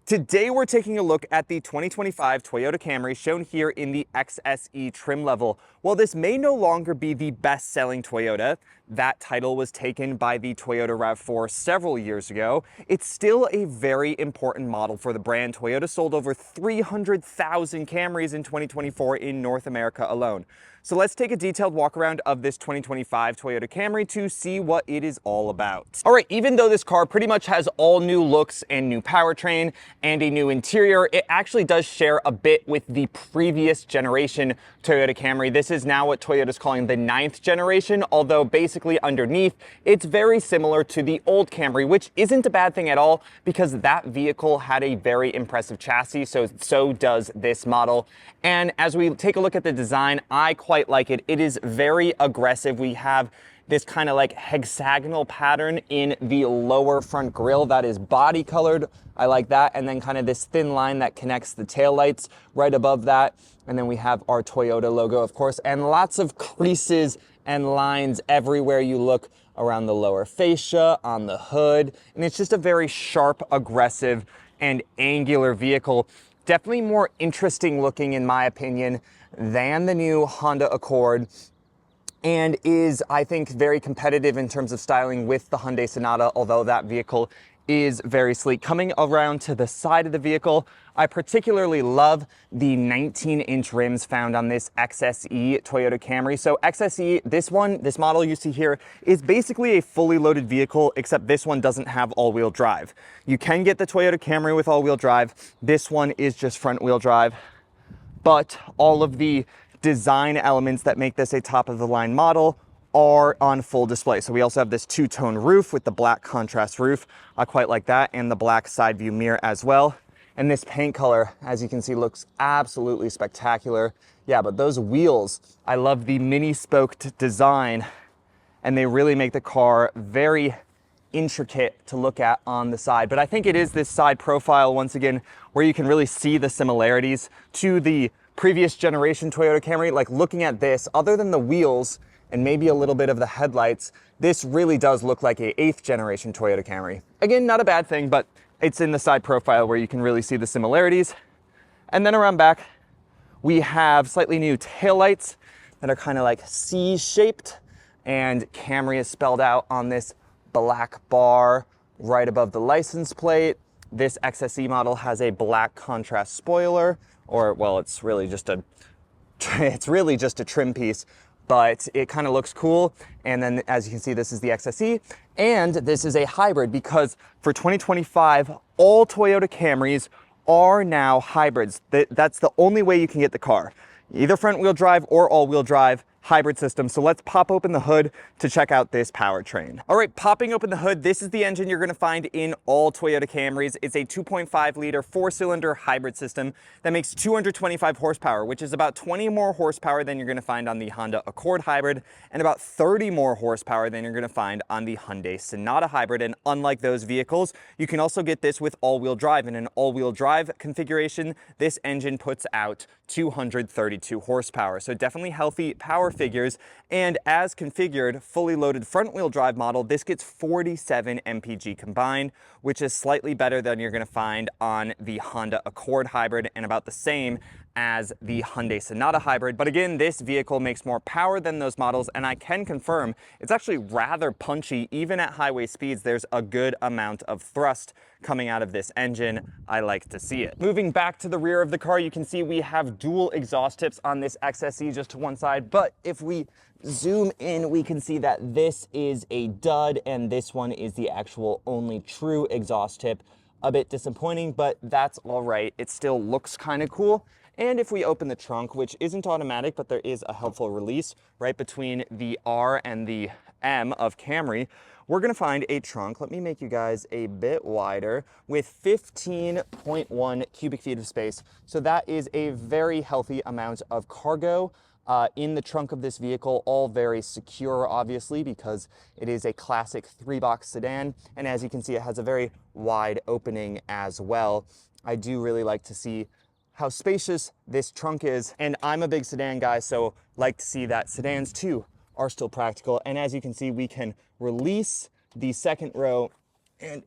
Today we're taking a look at the 2025 Toyota Camry shown here in the XSE trim level. While this may no longer be the best-selling Toyota, that title was taken by the Toyota RAV4 several years ago, it's still a very important model for the brand. Toyota sold over 300,000 Camrys in 2024 in North America alone. So let's take a detailed walk around of this 2025 Toyota Camry to see what it is all about. All right, even though this car pretty much has all new looks and new powertrain and a new interior, it actually does share a bit with the previous generation Toyota Camry. This is now what Toyota's calling the 9th generation, although basically underneath, it's very similar to the old Camry, which isn't a bad thing at all because that vehicle had a very impressive chassis, so does this model. And as we take a look at the design, I quite like it. It is very aggressive. We have this kind of like hexagonal pattern in the lower front grille that is body colored. I like that. And then kind of this thin line that connects the taillights right above that. And then we have our Toyota logo, of course, and lots of creases and lines everywhere you look around the lower fascia, on the hood. And it's just a very sharp, aggressive, and angular vehicle. Definitely more interesting looking, in my opinion, than the new Honda Accord, and is, I think, very competitive in terms of styling with the Hyundai Sonata, although that vehicle is very sleek. Coming around to the side of the vehicle, I particularly love the 19-inch rims found on this XSE Toyota Camry. So XSE, this model you see here, is basically a fully loaded vehicle, except this one doesn't have all-wheel drive. You can get the Toyota Camry with all-wheel drive. This one is just front-wheel drive, but all of the design elements that make this a top-of-the-line model are on full display. So we also have this two-tone roof with the black contrast roof. I quite like that, and the black side view mirror as well. And this paint color, as you can see, looks absolutely spectacular. Yeah, but those wheels, I love the mini spoked design, and they really make the car very intricate to look at on the side. But I think it is this side profile, once again, where you can really see the similarities to the previous generation Toyota Camry. Like looking at this, other than the wheels and maybe a little bit of the headlights, this really does look like a 8th generation Toyota Camry. Again, not a bad thing, but it's in the side profile where you can really see the similarities. And then around back, we have slightly new taillights that are kind of like C-shaped, and Camry is spelled out on this black bar right above the license plate. This XSE model has a black contrast spoiler, or well, it's really just a trim piece, but it kind of looks cool. And then as you can see, this is the XSE, and this is a hybrid because for 2025, all Toyota Camrys are now hybrids. That's the only way you can get the car, either front wheel drive or all wheel drive hybrid system. So let's pop open the hood to check out this powertrain. All right, popping open the hood, this is the engine you're gonna find in all Toyota Camrys. It's a 2.5 liter 4-cylinder hybrid system that makes 225 horsepower, which is about 20 more horsepower than you're gonna find on the Honda Accord hybrid, and about 30 more horsepower than you're gonna find on the Hyundai Sonata hybrid. And unlike those vehicles, you can also get this with all-wheel drive. In an all-wheel drive configuration, this engine puts out 232 horsepower. So definitely healthy power figures. And as configured, fully loaded front wheel drive model, this gets 47 mpg combined, which is slightly better than you're going to find on the Honda Accord hybrid and about the same as the Hyundai Sonata hybrid. But again, this vehicle makes more power than those models, and I can confirm it's actually rather punchy. Even at highway speeds, there's a good amount of thrust coming out of this engine. I like to see it. Moving back to the rear of the car, you can see we have dual exhaust tips on this XSE just to one side, but if we zoom in, we can see that this is a dud and this one is the actual only true exhaust tip. A bit disappointing, but that's all right. It still looks kind of cool. And if we open the trunk, which isn't automatic, but there is a helpful release right between the R and the M of Camry, we're gonna find a trunk. Let me make you guys a bit wider with 15.1 cubic feet of space. So that is a very healthy amount of cargo in the trunk of this vehicle, all very secure, obviously, because it is a classic 3-box sedan. And as you can see, it has a very wide opening as well. I do really like to see how spacious this trunk is. And I'm a big sedan guy, so like to see that sedans too are still practical. And as you can see, we can release the second row and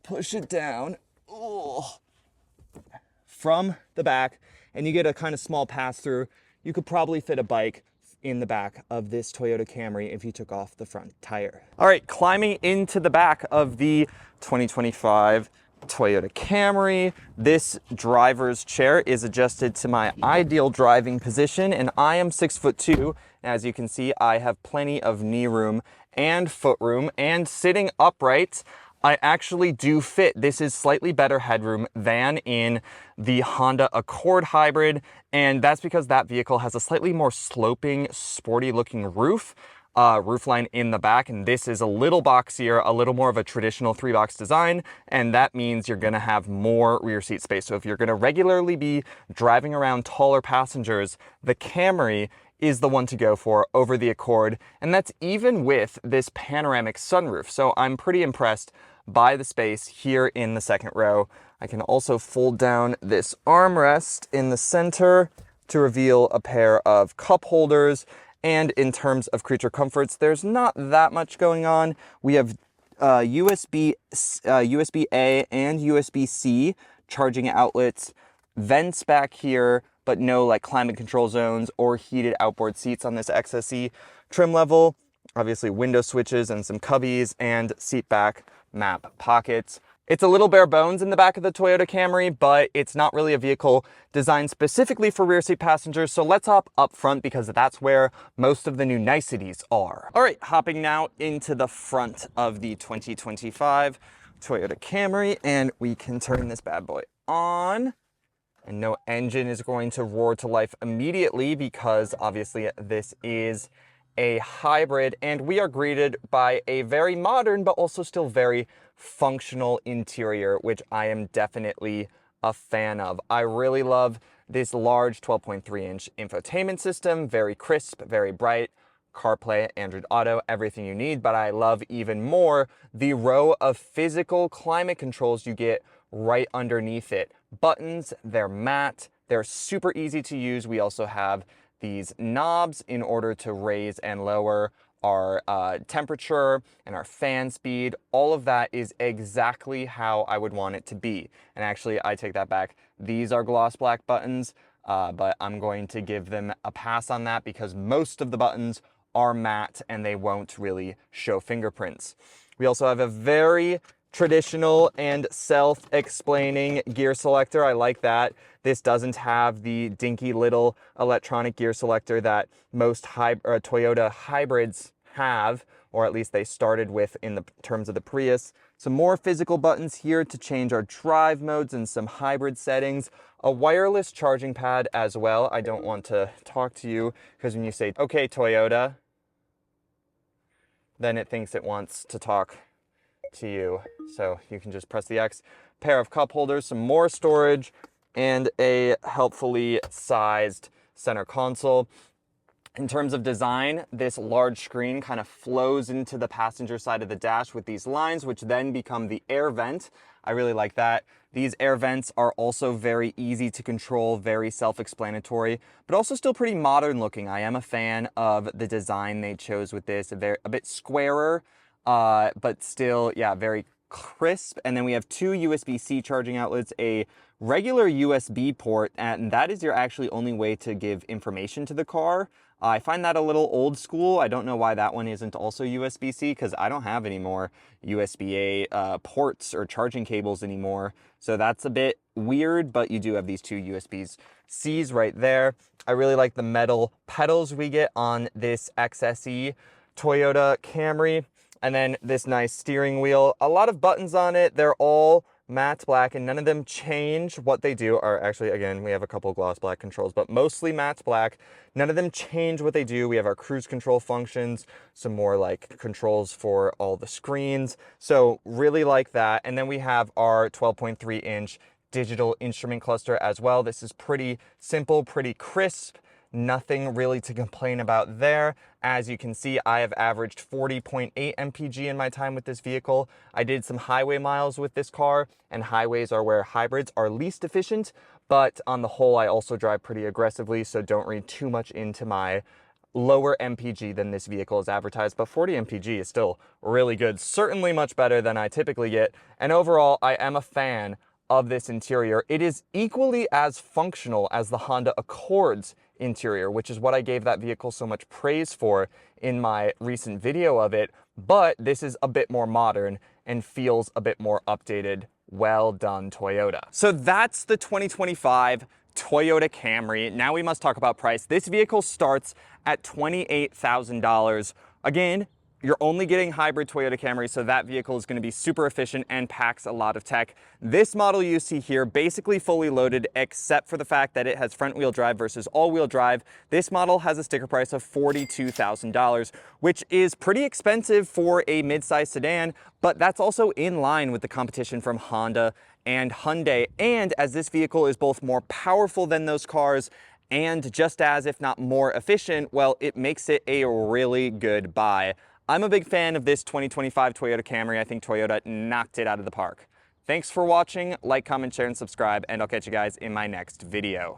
push it down. Oh, from the back, and you get a kind of small pass through. You could probably fit a bike in the back of this Toyota Camry if you took off the front tire. All right, climbing into the back of the 2025 Toyota Camry. This driver's chair is adjusted to my ideal driving position, and I am 6'2". As you can see, I have plenty of knee room and foot room, and sitting upright, I actually do fit. This is slightly better headroom than in the Honda Accord Hybrid, and that's because that vehicle has a slightly more sloping, sporty looking roofline in the back, and this is a little boxier, a little more of a traditional 3-box design, and that means you're gonna have more rear seat space. So if you're gonna regularly be driving around taller passengers, the Camry is the one to go for over the Accord, and that's even with this panoramic sunroof. So I'm pretty impressed by the space here in the second row. I can also fold down this armrest in the center to reveal a pair of cup holders. And in terms of creature comforts, there's not that much going on. We have USB-A and USB-C charging outlets, vents back here, but no like climate control zones or heated outboard seats on this XSE trim level. Obviously window switches and some cubbies and seat back map pockets. It's a little bare bones in the back of the Toyota Camry, but it's not really a vehicle designed specifically for rear seat passengers. So let's hop up front because that's where most of the new niceties are. All right, hopping now into the front of the 2025 Toyota Camry, and we can turn this bad boy on. And no engine is going to roar to life immediately because obviously this is a hybrid, and we are greeted by a very modern but also still very functional interior, which I am definitely a fan of. I really love this large 12.3-inch infotainment system, very crisp, very bright, CarPlay, Android Auto, everything you need, but I love even more the row of physical climate controls you get right underneath it. Buttons, they're matte, they're super easy to use. We also have these knobs in order to raise and lower our temperature and our fan speed. All of that is exactly how I would want it to be. And actually, I take that back. These are gloss black buttons, but I'm going to give them a pass on that because most of the buttons are matte and they won't really show fingerprints. We also have a very traditional and self-explaining gear selector. I like that. This doesn't have the dinky little electronic gear selector that most Toyota hybrids have, or at least they started with in the terms of the Prius. Some more physical buttons here to change our drive modes and some hybrid settings. A wireless charging pad as well. I don't want to talk to you because when you say, okay, Toyota, then it thinks it wants to talk to you. So you can just press the X. Pair of cup holders, some more storage, and a helpfully sized center console. In terms of design, this large screen kind of flows into the passenger side of the dash with these lines, which then become the air vent. I really like that. These air vents are also very easy to control, very self-explanatory, but also still pretty modern looking. I am a fan of the design they chose with this, a bit squarer, but still, yeah, very crisp. And then we have two USB-C charging outlets, a regular USB port, and that is your actually only way to give information to the car. I find that a little old school. I don't know why that one isn't also USB-C because I don't have any more USB-A ports or charging cables anymore. So that's a bit weird, but you do have these two USB-Cs right there. I really like the metal pedals we get on this XSE Toyota Camry. And then this nice steering wheel. A lot of buttons on it. They're all matte black and none of them change. What they do are actually, again, we have a couple gloss black controls, but mostly matte black. None of them change what they do. We have our cruise control functions, some more like controls for all the screens. So really like that. And then we have our 12.3-inch digital instrument cluster as well. This is pretty simple, pretty crisp. Nothing really to complain about there. As you can see, I have averaged 40.8 mpg in my time with this vehicle. I did some highway miles with this car, and highways are where hybrids are least efficient, but on the whole, I also drive pretty aggressively, so don't read too much into my lower mpg than this vehicle is advertised, but 40 mpg is still really good, certainly much better than I typically get, and overall, I am a fan of this interior. It is equally as functional as the Honda Accord's interior, which is what I gave that vehicle so much praise for in my recent video of it, but this is a bit more modern and feels a bit more updated. Well done, Toyota. So that's the 2025 Toyota Camry. Now we must talk about price. This vehicle starts at $28,000. Again, you're only getting hybrid Toyota Camry, so that vehicle is going to be super efficient and packs a lot of tech. This model you see here, basically fully loaded, except for the fact that it has front-wheel drive versus all-wheel drive. This model has a sticker price of $42,000, which is pretty expensive for a mid-size sedan, but that's also in line with the competition from Honda and Hyundai. And as this vehicle is both more powerful than those cars and just as, if not more efficient, well, it makes it a really good buy. I'm a big fan of this 2025 Toyota Camry. I think Toyota knocked it out of the park. Thanks for watching. Like, comment, share, and subscribe, and I'll catch you guys in my next video.